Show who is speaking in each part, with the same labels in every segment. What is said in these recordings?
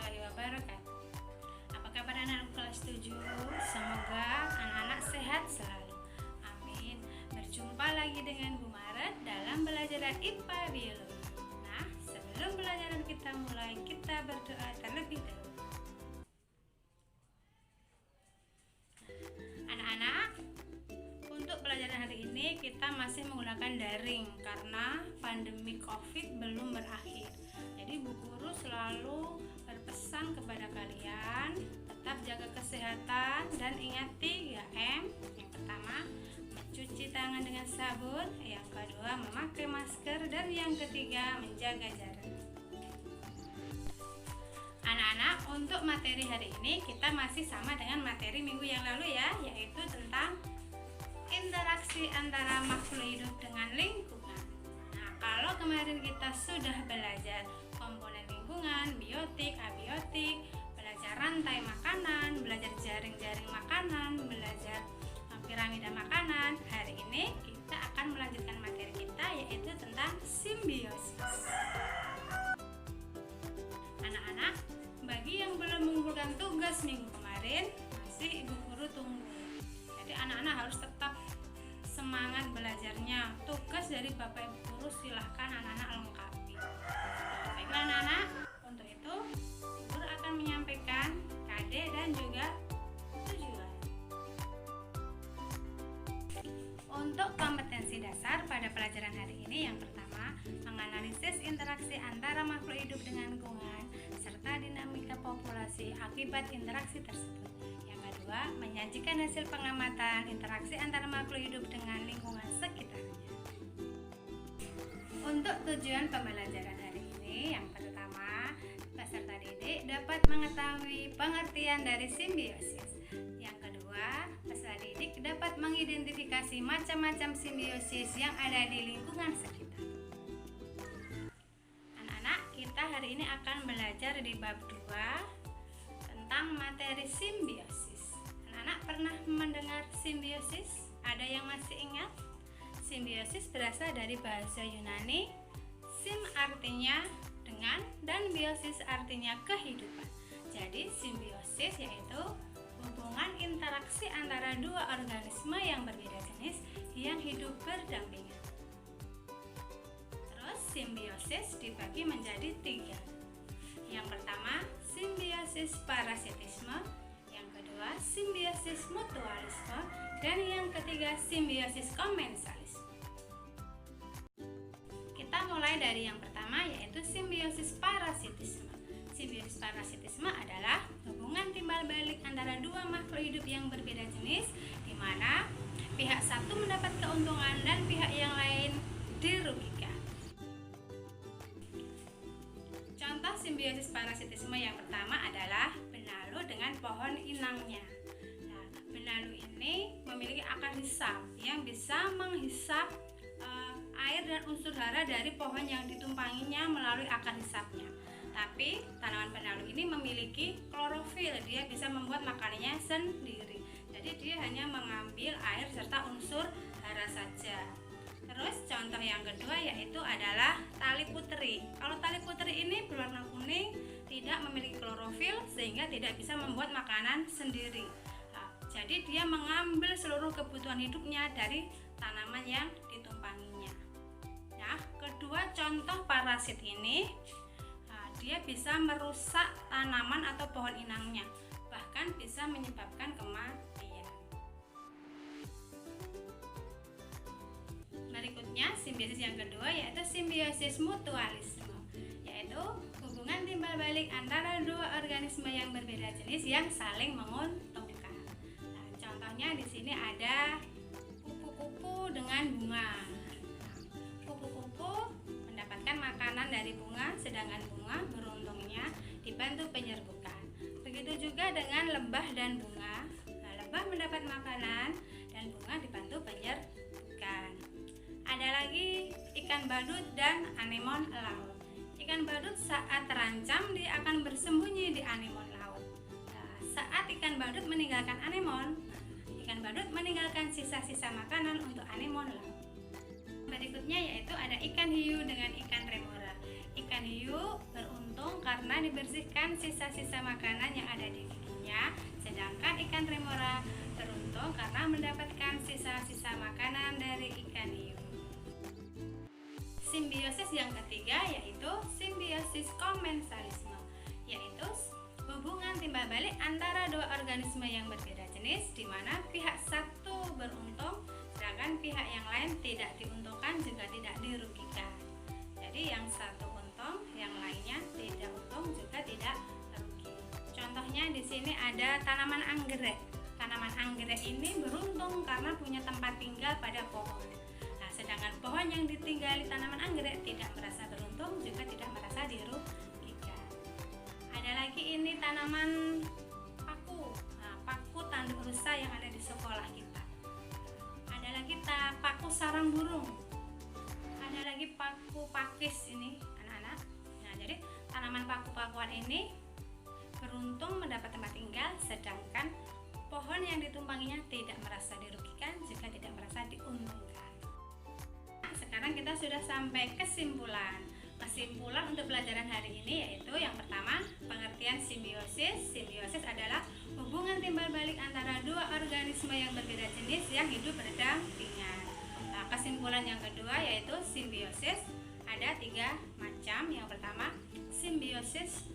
Speaker 1: warahmatullahi wabarakatuh. Apa kabar anak kelas 7? Semoga anak-anak sehat selalu. Amin. Berjumpa lagi dengan Bu Maret dalam pelajaran IPA Biologi. Nah, sebelum pelajaran kita mulai, kita berdoa terlebih dahulu. Anak-anak, untuk pelajaran hari ini kita masih menggunakan daring karena pandemi COVID belum berakhir. Jadi Bu Guru selalu berpesan kepada kalian tetap jaga kesehatan dan ingat 3M. Yang pertama, mencuci tangan dengan sabun. Yang kedua, memakai masker. Dan yang ketiga, menjaga jarak. Anak-anak, untuk materi hari ini kita masih sama dengan materi minggu yang lalu ya, yaitu tentang interaksi antara makhluk hidup dengan lingkungan. Nah, kalau kemarin kita sudah belajar komponen lingkungan, biotik, abiotik, belajar rantai makanan, belajar jaring-jaring makanan, belajar piramida makanan. Hari ini kita akan melanjutkan materi kita, yaitu tentang simbiosis. Anak-anak, bagi yang belum mengumpulkan tugas minggu kemarin, masih Ibu Guru tunggu. Jadi anak-anak harus tetap semangat belajarnya. Tugas dari Bapak Ibu Guru silahkan anak-anak lengkapi. Baiklah anak-anak, untuk itu Guru akan menyampaikan KD dan juga tujuan. Untuk kompetensi dasar pada pelajaran hari ini, yang pertama, menganalisis interaksi antara makhluk hidup dengan lingkungan serta dinamika populasi akibat interaksi tersebut. Yang kedua, menyajikan hasil pengamatan interaksi antara makhluk hidup dengan lingkungan sekitarnya. Untuk tujuan pembelajaran hari ini, yang pertama, peserta didik dapat mengetahui pengertian dari simbiosis. Yang kedua, peserta didik dapat mengidentifikasi macam-macam simbiosis yang ada di lingkungan sekitar. Anak-anak, kita hari ini akan belajar di bab 2 tentang materi simbiosis. Anak-anak pernah mendengar simbiosis? Ada yang masih ingat? Simbiosis berasal dari bahasa Yunani. Sim artinya dengan dan biosis artinya kehidupan. Jadi simbiosis yaitu hubungan interaksi antara dua organisme yang berbeda jenis yang hidup berdampingan. Terus simbiosis dibagi menjadi 3. Yang pertama, simbiosis parasitisme. Yang kedua, simbiosis mutualisme. Dan yang ketiga, simbiosis komensalisme. Kita mulai dari yang pertama, yaitu simbiosis parasitisme. Simbiosis parasitisme adalah hubungan timbal balik antara dua makhluk hidup yang berbeda jenis, di mana pihak satu mendapat keuntungan dan pihak yang lain dirugikan. Contoh simbiosis parasitisme yang pertama adalah benalu dengan pohon inangnya. Nah, benalu ini memiliki akar hisap yang bisa menghisap air dan unsur hara dari pohon yang ditumpanginya melalui akar hisapnya. Tapi tanaman benalu ini memiliki klorofil, dia bisa membuat makanannya sendiri. Jadi dia hanya mengambil air serta unsur hara saja. Terus contoh yang kedua yaitu adalah tali putri. Kalau tali putri ini berwarna kuning, tidak memiliki klorofil sehingga tidak bisa membuat makanan sendiri. Nah, jadi dia mengambil seluruh kebutuhan hidupnya dari tanaman yang ditumpanginya. Nah, kedua contoh parasit ini, dia bisa merusak tanaman atau pohon inangnya, bahkan bisa menyebabkan kematian. Berikutnya, simbiosis yang kedua yaitu simbiosis mutualisme, yaitu hubungan timbal balik antara dua organisme yang berbeda jenis yang saling menguntungkan. Nah, contohnya di sini ada kupu-kupu dengan bunga. Kupu-kupu mendapatkan makanan dari bunga, sedangkan bunga beruntungnya dibantu penyerbukan. Begitu juga dengan lebah dan bunga. Nah, lebah mendapat makanan dan bunga dibantu penyerbukan. Ada lagi ikan badut dan anemon laut. Ikan badut saat terancam dia akan bersembunyi di anemon laut. Nah, saat ikan badut meninggalkan anemon, ikan badut meninggalkan sisa-sisa makanan untuk anemon laut. Berikutnya yaitu ada ikan hiu dengan ikan remora. Ikan hiu beruntung beruntung karena dibersihkan sisa-sisa makanan yang ada di giginya. Sedangkan ikan remora beruntung karena mendapatkan sisa-sisa makanan dari ikan hiu. Simbiosis yang ketiga yaitu simbiosis komensalisme, yaitu hubungan timbal balik antara dua organisme yang berbeda jenis, di mana pihak satu beruntung sedangkan pihak yang lain tidak diuntungkan juga tidak dirugikan. Jadi yang satu untung, yang lainnya tidak untung juga tidak rugi. Contohnya di sini ada tanaman anggrek. Tanaman anggrek ini beruntung karena punya tempat tinggal pada pohon. Sedangkan pohon yang ditinggali tanaman anggrek tidak merasa beruntung juga tidak merasa dirugikan. Ada lagi ini tanaman paku. Paku tanduk rusa yang ada di sekolah kita. Ada lagi paku sarang burung. Ada lagi paku pakis ini anak-anak. Jadi tanaman paku-pakuan ini beruntung mendapat tempat tinggal, sedangkan pohon yang ditumpanginya tidak merasa dirugikan juga tidak merasa diuntungkan. Sekarang kita sudah sampai kesimpulan. Kesimpulan untuk pelajaran hari ini yaitu yang pertama, pengertian simbiosis. Simbiosis adalah hubungan timbal balik antara dua organisme yang berbeda jenis yang hidup berdampingan. Kesimpulan yang kedua yaitu simbiosis ada 3 macam. Yang pertama, simbiosis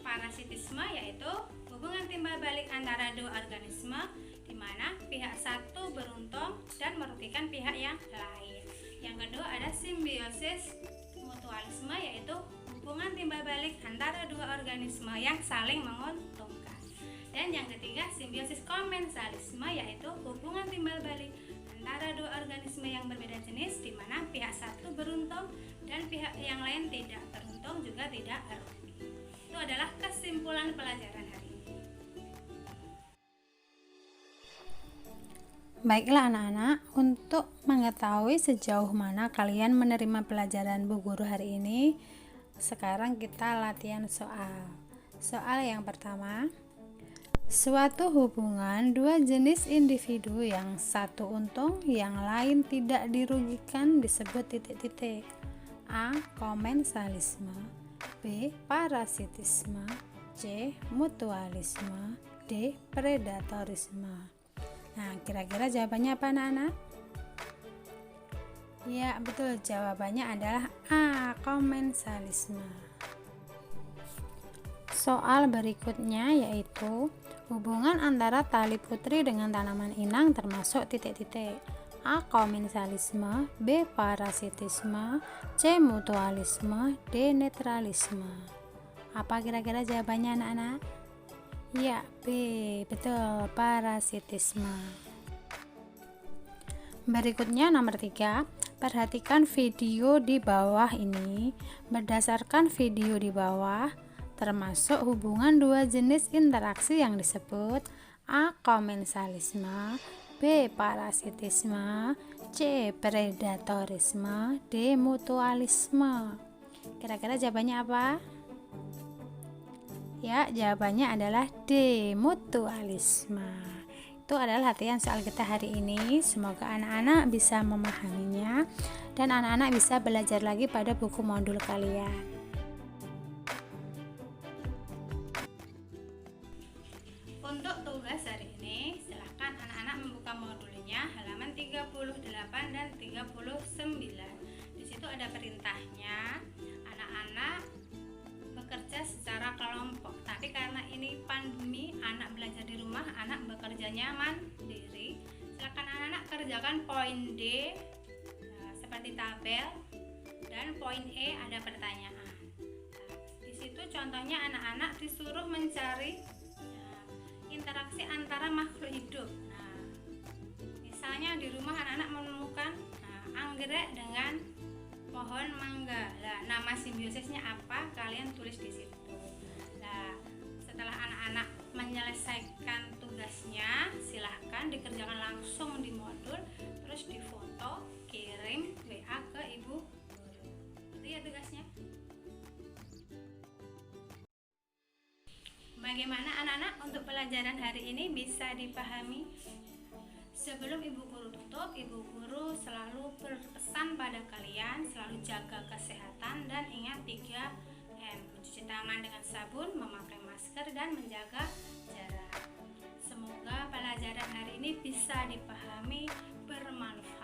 Speaker 1: parasitisme, yaitu hubungan timbal balik antara dua organisme di mana pihak satu beruntung dan merugikan pihak yang lain. Yang kedua ada simbiosis mutualisme, yaitu hubungan timbal balik antara dua organisme yang saling menguntungkan. Dan yang ketiga simbiosis komensalisme, yaitu hubungan timbal balik antara dua organisme yang berbeda jenis di mana pihak satu beruntung dan pihak yang lain tidak beruntung juga tidak rugi. Itu adalah kesimpulan pelajaran hari ini.
Speaker 2: Baiklah anak-anak, untuk mengetahui sejauh mana kalian menerima pelajaran Bu Guru hari ini, sekarang kita latihan soal. Soal yang pertama, suatu hubungan dua jenis individu yang satu untung, yang lain tidak dirugikan disebut titik-titik. A. Komensalisme, B. Parasitisme, C. Mutualisme, D. Predatorisme. Nah, kira-kira jawabannya apa anak-anak? Ya, betul, jawabannya adalah A. Komensalisme. Soal berikutnya yaitu hubungan antara tali putri dengan tanaman inang termasuk titik-titik. A. Komensalisme, B. Parasitisme, C. Mutualisme, D. Netralisme. Apa kira-kira jawabannya anak-anak? Ya, B. Betul, parasitisme. Berikutnya nomor 3. Perhatikan video di bawah ini. Berdasarkan video di bawah, termasuk hubungan dua jenis interaksi yang disebut A. Komensalisme, B. Parasitisme, C. Predatorisme, D. Mutualisme. Kira-kira jawabannya apa? Ya, jawabannya adalah D. Mutualisme. Itu adalah latihan soal kita hari ini. Semoga anak-anak bisa memahaminya dan anak-anak bisa belajar lagi pada buku modul kalian.
Speaker 1: Untuk tugas hari ini, silahkan anak-anak membuka modulnya halaman 38 dan 39. Di situ ada perintahnya. Anak-anak bekerja secara kelompok, tapi karena ini pandemi, anak belajar di rumah, anak bekerjanya mandiri. Silakan anak-anak kerjakan poin D seperti tabel, dan poin E ada pertanyaan. Di situ contohnya anak-anak disuruh mencari interaksi antara makhluk hidup. Misalnya di rumah anak-anak menemukan anggrek dengan pohon mangga. Nama simbiosisnya apa? Kalian tulis di situ. Setelah anak-anak menyelesaikan tugasnya, silahkan dikerjakan langsung di modul, terus difoto, kirim WA ke ibu guru. Itu ya tugasnya. Bagaimana anak-anak untuk pelajaran hari ini bisa dipahami? Sebelum ibu guru tutup, ibu guru selalu berpesan pada kalian selalu jaga kesehatan dan ingat 3M, mencuci mencuci tangan dengan sabun, memakai masker, dan menjaga jarak. Semoga pelajaran hari ini bisa dipahami, bermanfaat.